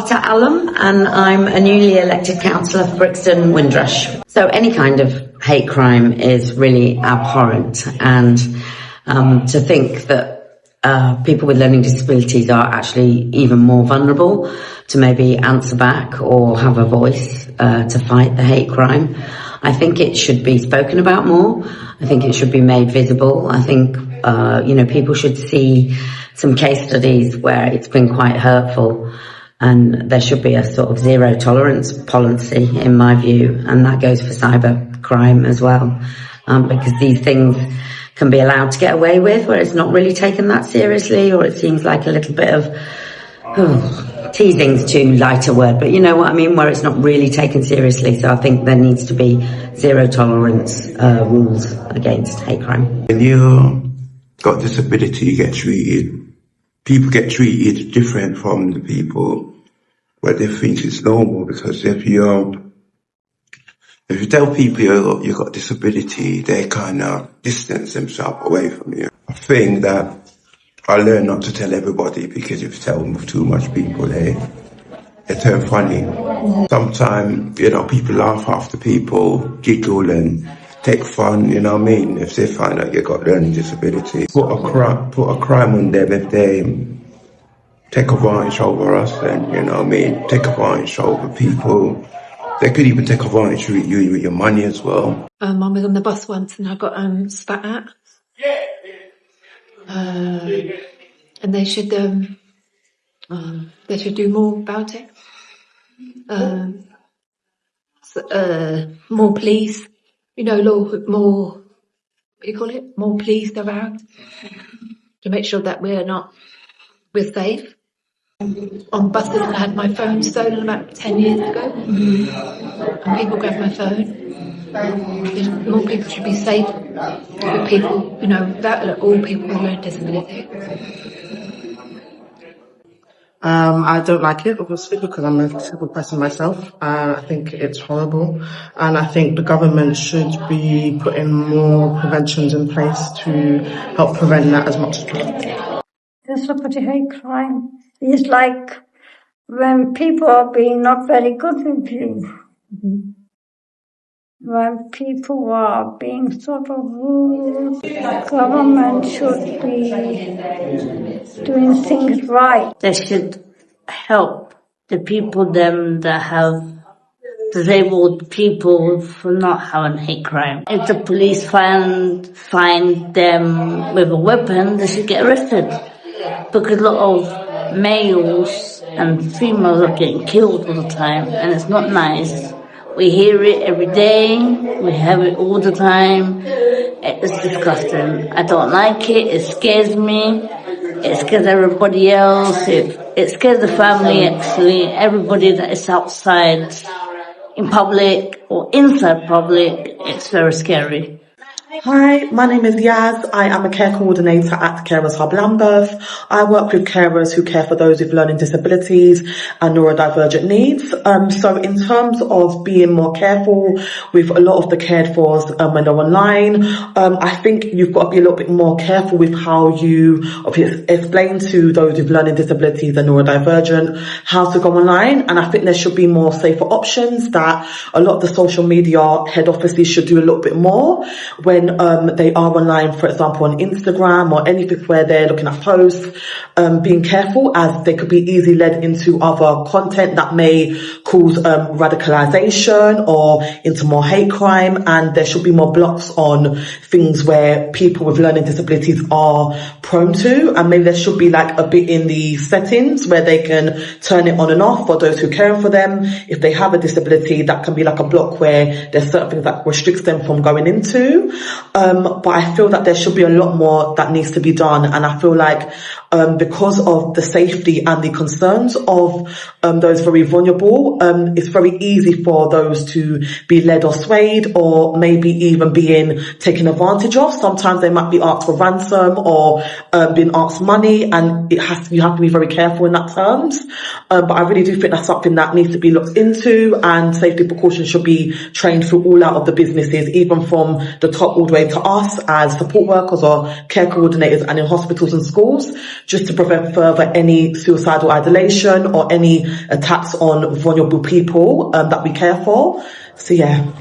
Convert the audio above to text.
Carter Allen, and I'm a newly elected councillor for Brixton Windrush. So any kind of hate crime is really abhorrent, and to think that people with learning disabilities are actually even more vulnerable to maybe answer back or have a voice to fight the hate crime. I think it should be spoken about more. I think it should be made visible. I think, people should see some case studies where it's been quite hurtful, and there should be a sort of zero tolerance policy, in my view, and that goes for cyber crime as well, because these things can be allowed to get away with where it's not really taken that seriously, or it seems like a little bit of teasing's too light a word, but you know what I mean, where it's not really taken seriously. So I think there needs to be zero tolerance rules against hate crime. When you got disability, people get treated different from the people where they think it's normal, because if you tell people you've got disability, they kind of distance themselves away from you. I think that I learned not to tell everybody, because if you tell them too much people, they turn funny. Sometimes, people laugh after people, giggle and take fun, you know what I mean? If they find out you've got learning disability, put a crime on them if they take advantage over us, and, you know what I mean, take advantage over people. They could even take advantage of you with your money as well. I was on the bus once and I got spat at. And they should do more about it. More police, more police around to make sure that we're safe. On buses, I had my phone stolen about 10 years ago, and people grabbed my phone. More people should be safe with people, that all people with learning disability. I don't like it, obviously, because I'm a disabled person myself. I think it's horrible, and I think the government should be putting more preventions in place to help prevent that as much as possible. Disability hate crime is like when people are being not very good with you. Mm-hmm. When people are being sort of rude, the government should be doing things right. They should help the people that have disabled people for not having hate crime. If the police find them with a weapon, they should get arrested. Because a lot of males and females are getting killed all the time, and it's not nice. We hear it every day, we have it all the time. It's disgusting. I don't like it, it scares me, it scares everybody else, it scares the family actually, everybody that is outside in public or inside public, it's very scary. Hi, my name is Yaz. I am a care coordinator at Carers Hub Lambeth. I work with carers who care for those with learning disabilities and neurodivergent needs. So in terms of being more careful with a lot of the cared fors when they're online, I think you've got to be a little bit more careful with how you explain to those with learning disabilities and neurodivergent how to go online. And I think there should be more safer options that a lot of the social media head offices should do a little bit more when they are online, for example, on Instagram or anything where they're looking at posts, being careful, as they could be easily led into other content that may cause radicalization or into more hate crime. And there should be more blocks on things where people with learning disabilities are prone to, and maybe there should be like a bit in the settings where they can turn it on and off for those who care for them. If they have a disability, that can be like a block where there's certain things that restricts them from going into. But I feel that there should be a lot more that needs to be done, and I feel like because of the safety and the concerns of those very vulnerable, it's very easy for those to be led or swayed, or maybe even being taken advantage of. Sometimes they might be asked for ransom or being asked money, and you have to be very careful in that terms. But I really do think that's something that needs to be looked into, and safety precautions should be trained through all out of the businesses, even from the top all the way to us as support workers or care coordinators, and in hospitals and schools, just to prevent further any suicidal ideation or any attacks on vulnerable people that we care for. So yeah.